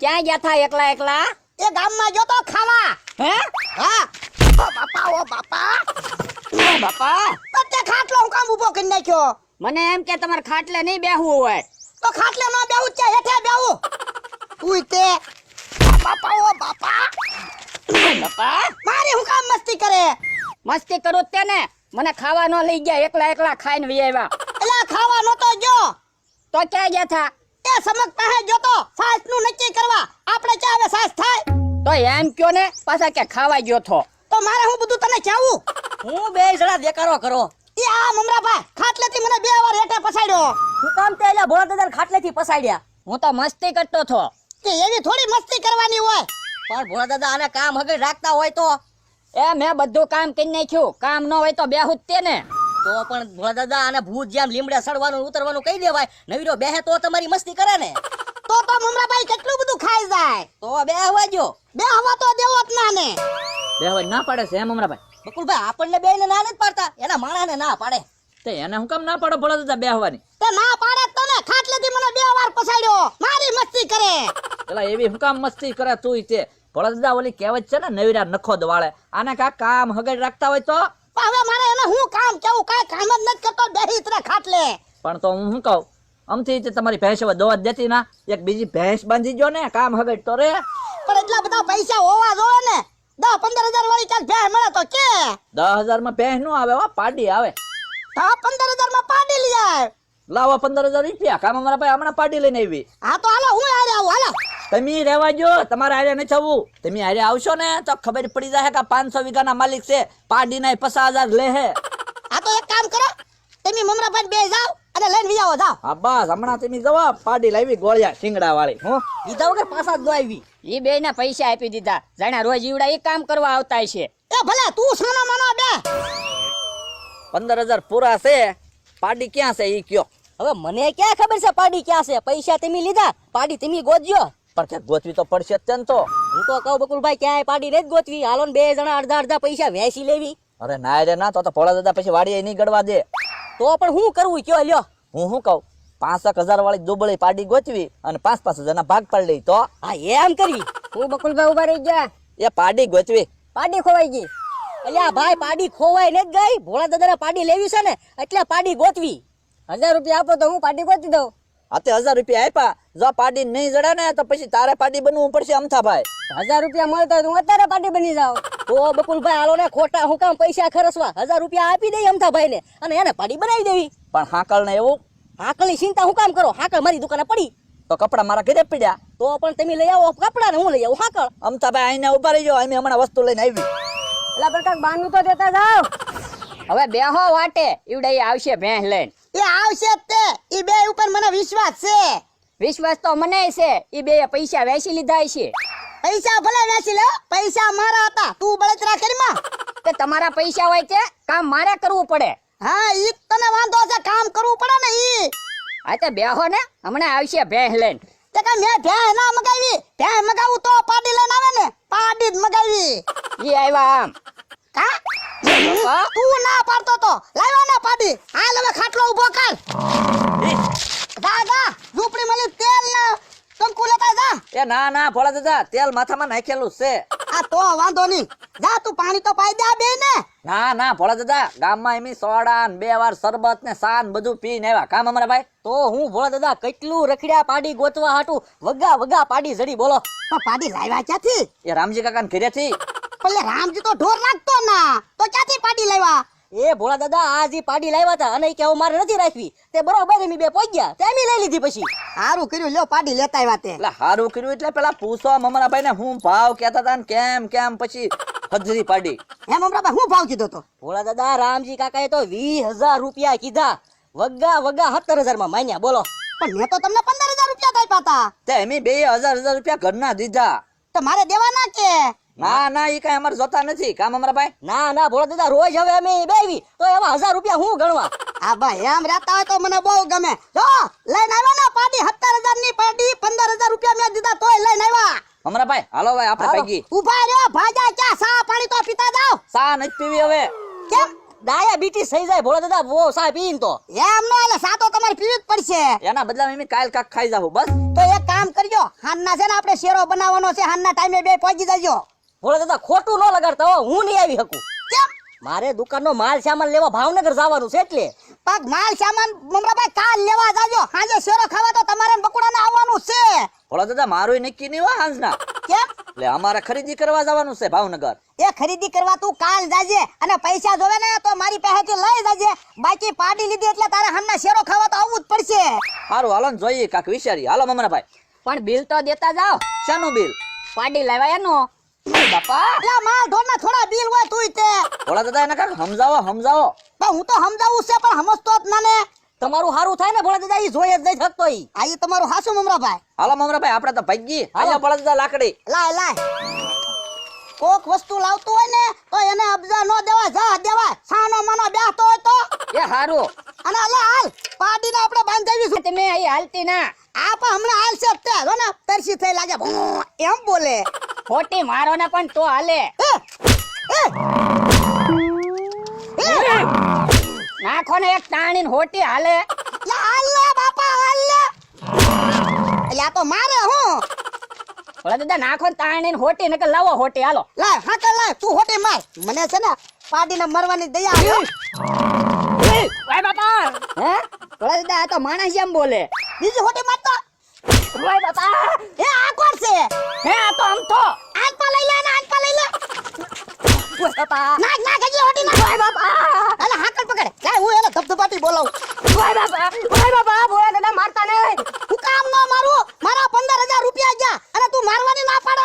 ક્યાં ગયા થા એકલા એકલા? એ ગામમાં જો તો ખાવા. હે? હા ઓ બાપા ઓ બાપા ઓ બાપા, તે ખાટલો હું કામ ઊભો કરી નાખ્યો? મને એમ કે તમારે ખાટલે નહીં બેહવું હોય. તો ખાટલે નો બેહું છે, હેઠે બેહું. ઉઈ તે બાપા ઓ બાપા બાપા, મારી હું કામ મસ્તી કરે? મસ્તી કરું તે ને, મને ખાવા ન લઈ ગયા, એકલા એકલા ખાઈને વી આવ્યા. એલા ખાવા નતો જો. તો ક્યાં ગયા થા? એ સમક પાસે જો તો સાસ નું નક્કી કરવા. આપણે ક્યાં હવે સાસ થાય? તો એમ કયો ને, પાછા કે ખાવા ગયો થો. તો મારે હું બધું તને કહેવું? હું બે જણા દેકારો કરો. એ આ મમરાભાઈ ખાટલેથી મને 2 વાર હેઠે પછાડ્યો. શું કામ તે એલા ભોળા દાદા ખાટલેથી પસાડ્યા? હું તો મસ્તી કરતો થો. કે એવી થોડી મસ્તી કરવાની હોય. પણ ભોળા દાદા આને કામ હગર રાખતા હોય તો મેં બધું કામ કરી નાખ્યું. કામ ન હોય તો બેહું જ તે ને. પણ ભોળા દાદા આને ભૂત જેમ લીમડે સડવાનું ઉતરવાનું કહી દેવાય. નવીરો બેહે તો તમારી મસ્તી કરે ને. તો મમરાભાઈ કેટલું બધું ખાઈ જાય. તો બે હવા જો. બે હવા તો દેવો જ ના ને. બેહવા ના પાડે છે એમ અમરાભાઈ? બકુલભાઈ આપણને બે ને ના નથી પાડતા, એના માણાને ના પાડે. તે એને હું કામ ના પાડો ભોળા દાદા બેહવાની? તે ના પાડે તો ને ખાટલેથી મને 2 વાર પછાડ્યો. મારી મસ્તી કરે. પેલા એવી હું કામ મસ્તી કરે તું તે? ભોળા દાદા ઓલી કહેવત છે ને, નવીરા નખો દવાળે. આને કા કામ હગડ રાખતા હોય તો? પણ હવે મારે એને હું કામ કેવું? કાઈ કામ જ નથી કરતો, બેહી તરે ખાટલે. પણ તો હું શું કહું, આમથી તે તમારી ભેંસ હવે દોવા જ દેતી ના, એક બીજી ભેંસ બાંધી જો ને, કામ હગડ તો રે. પણ એટલા બધા પૈસા હોવા જોવે ને. 10-15 હજાર વાળી ચાલ ભેહ મળે તો કે 10,000 માં ભેંસ નો આવે હો, પાડી આવે. 10-15 હજાર માં પાડી લઈ જાય. લાવો 15,000 રૂપિયા. કામ અમારા ભાઈ હમણાં પાડી લઈને આવી. હા તો હાલો હું હારે આવું. હાલો તમે રહેવા જો, તમારે હારે નથી થવું. તમે હારે આવશો ને તો ખબર પડી જાય કે 500 વીઘાના માલિક છે, પાડીના 50,000 લે હે. આ તો એક કામ કરો, તમે મમરાભાઈ બે જાવ અને લઈને વી આવો. જાવ હા બસ, હમણાં તમે જવા પાડી લાવી ગોળિયા શિંગડા વાળી. હું લીધા વગર પાછા જ ન આવી. એ બે ના પૈસા આપી દીધા. જાણે રોજ ઈવડા એ કામ કરવા આવતા છે. એ ભલે તું સાનો માનો બે. 15,000 પૂરા છે, પાડી ક્યાં છે ઈ કયો? હવે મને ક્યાં ખબર છે પાડી ક્યાં છે? પૈસા તમે લીધા, પાડી તમે ગોતજો. પણ કે ગોતવી તો પડશે જ ને. તો હું તો કહું બકુલભાઈ ક્યાંય પાડી નથી ગોતવી. હાલો ને બે જણા અડધા પૈસા વેચી લેવી. અરે ના રે ના, તો ભોળા દાદા પછી વાડીએ નહીં ગળવા દે. તો પણ હું કરવું કયો લ્યો. હું શું કહું, 5,000 વાળી દુબળી પાડી ગોતવી અને 5,000 ના ભાગ પાડી લઈ તો? હા એમ કરવી. હું બકુલભાઈ ઉભા રહી ગયા. એ પાડી ગોતવી. પાડી ખોવાઈ ગઈ. અલ્યા ભાઈ પાડી ખોવાઈ નથી ગઈ. ભોળા દાદાને પાડી લેવી છે ને એટલે પાડી ગોતવી. 1000 રૂપિયા આપો તો હું પાટી ગોતી દઉં. આ તે 1,000 રૂપિયા આપ્યા. જો પાડી નહીં જડે ને તો પછી તારે પાડી બનવું પડશે અમથાભાઈ. 1000 રૂપિયા મળતા હોય તો હું અત્યારે પાટી બની જાઉં. તો બકુલભાઈ હાલો ને, ખોટા હું કામ પૈસા ખર્ચવા? 1000 રૂપિયા આપી દઈ અમથાભાઈ ને અને એને પાડી બનાવી દેવી. પણ હાકળ ને એવું હાકળની ચિંતા હું કામ કરો? હાકળ મારી દુકાને પડી. તો કપડા મારા ઘરે પડ્યા. તો પણ તમે લઈ આવો કપડા ને હું લઈ આવું હાકળ. અમથાભાઈ આઈને ઉભા રહી જાઓ, અમે હમણાં વસ્તુ લઈને આવી. એટલે પ્રકાર બાનું તો દેતા જાવ. હવે બેહો વાટે, ઈવડા એ આવશે ભેંસ લઈને. એ આવશે જ તે. ઈ બે ઉપર મને વિશ્વાસ છે. વિશ્વાસ તો મને છે. એ બે પૈસા વેચી લીધા છે. પૈસા ભલે વેચી લે, પૈસા મારા હતા. તું બળતરા કરી માં. તે તમારા પૈસા હોય તે કામ મારે કરવું પડે. હા ઈ તને વાંધો છે, કામ કરવું પડે ને ઈ. આ તે બેહો ને, હમણાં આવશે ભેંસ લઈને. તે કે મેં ભેહ ના મગાવી. ભેહ મગાવું તો પાડી લઈને આવે ને. પાડી જ મગાવી. ઈ આવ્યા આમ. કા બાપા, તું ના પાડતો તો લાવ્યો ને પાડી. હાલ હવે ખાટલો ઉભો કર. દાદા ઝૂંપડી મળી તેલ ને કંકુ લેતા જા. એ ના ના ભોળા દાદા, તેલ માથામાં નાખેલું છે. આ તો વાંધો નહીં. જા તું પાણી તો પાઈ દે આ બે ને. ના ના ભોળા દાદા, ગામમાં એમી સોડા ને 2 વાર શરબત ને સાન બધું પીને આવ્યા. કામ અમારા ભાઈ. તો હું ભોળા દાદા કેટલું રખડ્યા પાડી ગોતવા હાટું. વગા પાડી જડી બોલો. પણ પાડી લાવ્યા ક્યાંથી? એ રામજી કાકા ને ઘરેથી. એટલે રામજી તો ઢોર રાખતો ના, તો ક્યાંથી પાડી લાવ્યા? એ ભોળા દાદા આજ ઈ પાડી લાવ્યા હતા અને ઈ કે હવે મારે નથી રાખવી. તે બરોબર એમ બે પહોંચ્યા તે એમ લઈ લીધી. પછી સારું કર્યું, લ્યો પાડી લેતા આવ્યા તે. એટલે હારું કર્યું. એટલે પેલા પૂછો અમારા ભાઈ ને હું ભાવ કહેતા હતા ને કેમ પછી હજરી પાડી. એમ અમરાભાઈ હું ભાવ કીધો તો? ભોળા દાદા રામજી કાકાએ તો 20,000 રૂપિયા કીધા. વગા 17,000 માં માન્યા બોલો. પણ મેં તો તમને 15,000 રૂપિયા આપ્યા હતા. તે એમી 2,000 રૂપિયા ઘરના દીધા. તો મારે દેવાના કે? ના ના, ઈ કઈ અમારે જોતા નથી. કામ અમારા ભાઈ. ના ભોળા દાદા રોજ હવે અમે બેવી તો એવા 1000 રૂપિયા હું ગણવા. આ ભાઈ એમ રહેતા હોય તો મને બહુ ગમે. જો લઈને આવ્યા ને પાડી 17,000 ની પાડી 15,000 રૂપિયા મેં દીધા તોય લઈને આવ્યા. અમારા ભાઈ હાલો ભાઈ આપણે ભાગી. ઉભા રહ્યો, ભાજા ક્યાં? સા પાણી તો પીતા જાવ. સા નથી પીવી હવે. કેમ? ડાયાબિટીસ થઈ જાય ભોળા દાદા બહુ સા પીન તો. એમ નો એટલે સા તો તમારે પીવી જ પડશે. એના બદલામાં એમ કાલ કાક ખાઈ જાવ બસ. તો એક કામ કરજો, હાનના છે ને આપણે શેરો બનાવવાનો છે, હાનના ટાઈમે બે પહોંચી જજો. ભોળા દાદા ખોટું ન લગાડતા હો, હું નહીં આવી શકું. કેમ? મારે દુકાનનો માલ સામાન લેવા ભાવનગર જવાનું છે એટલે. પાક માલ સામાન મમરાભાઈ કાલ લેવા જાજો, હાજે શેરો ખાવા તો તમારે ને બકુડાને આવવાનું છે. ભોળા દાદા મારું નક્કી નહીં હો હાંજના. કેમ? એટલે અમારે ખરીદી કરવા જવાનું છે ભાવનગર. એ ખરીદી કરવા તું કાલ જાજે, અને પૈસા જોવે ને તો મારી પાસેથી લઈ જાજે. બાકી પાડી લીધી એટલે તારે હામના શેરો ખાવા તો આવવું જ પડશે. સારું હાલો ને જોઈએ કાક વિચારી. હાલો મમરાભાઈ. પણ બિલ તો દેતા જાઓ. શાનું બિલ? પાડી લાવ્યા એનું. બાપા એટલે માલ ઢોરના થોડા બિલ હોય તુંય તે. ભોળા દાદા એને કાક સમજાવો. પણ હું તો સમજાવું છે પણ સમજતો જ ના ને. તમારું સારું થાય ને ભોળા દાદા ઈ જોઈ જ નહીં થકતો ઈ. આ ઈ તમારું હાસુ મમરાભાઈ. હાલો મમરાભાઈ આપણે તો ભાગી. હાલો ભોળા દાદા લાકડી. લાય કોક વસ્તુ લાવતું હોય ને તો એને અબજા નો દેવા, જા દેવા. સાનો મનો બેહતો હોય તો. એ હારું અને હાલ પાડીને આપણે બાંધાવી છું. તમે અહીં હાલતી ના. આ પણ હમણાં હાલ છે તે જો ને તરસી થઈ લાગે ભૂં, એમ બોલે. ખોટી મારો ને પણ તો હાલે. નાખો ને એક તાણી હોટી હાલે. હાલ લે બાપા હાલ લે. એટલે આ તો મારે હું. ભોળા દાદા નાખો ને તાણી હોટી નકર લાવો હોટી હાલો. લાય હાકે લાય તું હોટી માર. મને છે ને પાડીને મરવાની દયા આવી. ઓય બાપા હે ભોળા દાદા આ તો માણસ એમ બોલે. બીજી હોટી માર તો. ઓય બાપા એ આ કોણ છે? હે આ તો આમ તો આજ પા લઈ લે ને આજ પા લઈ લે. ઓય બાપા નાખ હજી હોટી નાખ. ઓય બાપા અલે હાકલ પકડે. લાય હું એને ધબધબાટી બોલાવું. ઓય બાપા ભોળા દાદા મારતા નહીં. હું કામ ન મારું, મારા 15,000 રૂપિયા ગયા અને તું મારવાની ના પાડે.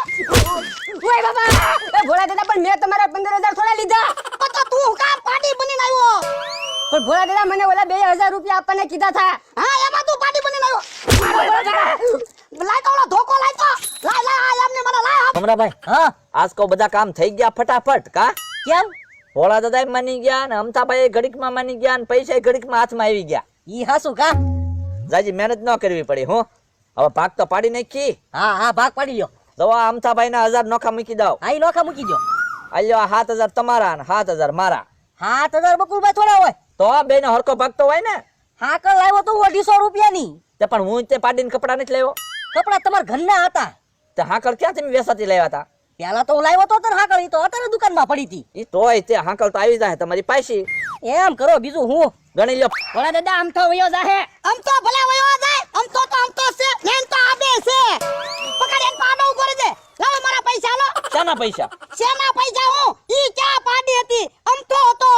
ઓય બાપા એ ભોળા દાદા પણ મેં તમારા 15,000 થોડા લીધા. તો તું હું કામ પાડી બનીને આવ્યો? પણ ભોળા દાદા મને ઓલા 2,000 રૂપિયા આપવાને કીધા થા. હા એમાં તું પાડી બનીને આવ્યો. ભોળા દાદા લાય તો ઓલો ધોકો લાય તો. લાય આ એમને મને લાય. મમરાભાઈ હા આજ કો બધા કામ થઈ ગયા ફટાફટ કા? કેમ? ભોળા દાદા માની ગયા ને અમથાભાઈ ઘડીકમાં માની ગયા ને પૈસા ઘડીકમાં હાથમાં આવી ગયા. ઈ હાસુ કા? જાજી મહેનત ન કરવી પડી હું. હવે ભાગ તો પાડી નાખી. હા ભાગ પાડી લ્યો. દવા અમથાભાઈ ના 1000 નોખા મૂકી દઉં. હા ઈ નોખા મૂકી દો. આલ્યો 7000 તમારા ને 7000 મારા. 7,000 બકુલભાઈ થોડા હોય. તો બે નો હરકો ભાગ તો હોય ને. હા કલ લાવ્યો તો 250 રૂપિયાની. તે પણ હું તે પાડીને કપડા નથી લેવો. કપડા તમારા ઘરના હતા. તે હાકળ ક્યાંથી વેસાતી લાવ્યા હતા? પેલા તો હું લાવ્યો તો હાકળ ઈ તો અત્યારે દુકાનમાં પડી હતી. ઈ તોય તે હાકળ તો આવી જાય તમારી પાછી. એમ કરો બીજું હું ગણી લ્યો. ભોળા દાદા આમ તો વયો જાહે. આમ તો ભલે વયો જાય. આમ તો છે. મેન તો આ બે છે. પકડ એને પાડો ઉભો રહી દે. લાવ મારા પૈસા લો. શાના પૈસા? શેના પૈસા હું? ઈ ક્યાં પાડી હતી? આમ તો હતો.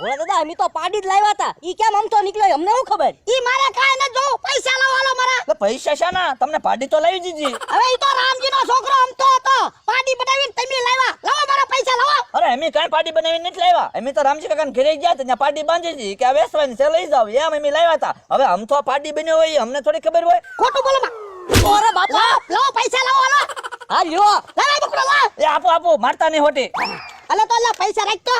ભોળા દાદા અમે તો પાડી જ લાવ્યા હતા. ઈ કેમ આમ તો નીકળ્યો અમને શું ખબર? ઈ મારે કાઈ ન જોઉં. પૈસા લાવો હાલો મારા. તો પૈસા શાના? તમને પાડી તો લાવી દીધી. હવે ઈ તો રામજીનો છોકરો આમ તો હતો. પાડી બનાવીને તમે લાવ્યા. લાવો મારા પૈસા લાવો. અરે અમે કાંઈ પાડી બનાવીને નથી લાવ્યા. અમે તો રામજી કાકાને ઘરે ગયા હતા ત્યાં પાડી બાંધી હતી કે આ વેસવાની છે લઈ જાવ એમ અમે લાવ્યા હતા. હવે આમ તો પાડી બન્યો હોય અમને થોડી ખબર હોય. ખોટું બોલો માં. ઓરે બાપા લાવો પૈસા લાવો હાલો. હા લ્યો. લાવો બકડો લાવો. એ આપો મારતા નહીં હોટી. અલે તો અલ્લા પૈસા રાખ તો.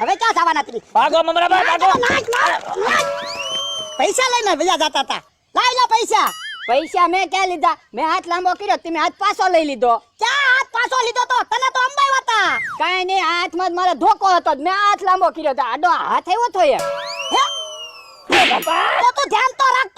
હવે ક્યાં જવાના તમે? ભાગો મમરાભાઈ ભાગો. નાખ. પૈસા લઈને ભૈયા જતા હતા. લાવ લા પૈસા. પૈસા મેં ક્યાં લીધા? મેં હાથ લાંબો કર્યો તમે હાથ પાછો લઈ લીધો. ક્યાં હાથ પાછો લીધો તો? તને તો અંબાઈ હતા. કાંઈ નહીં હાથમાં જ મારો ધોકો હતો મેં હાથ લાંબો કર્યો તો આડો હાથ આવ્યો તો એ. હે? બાપા તો તું ધ્યાન તો રાખ.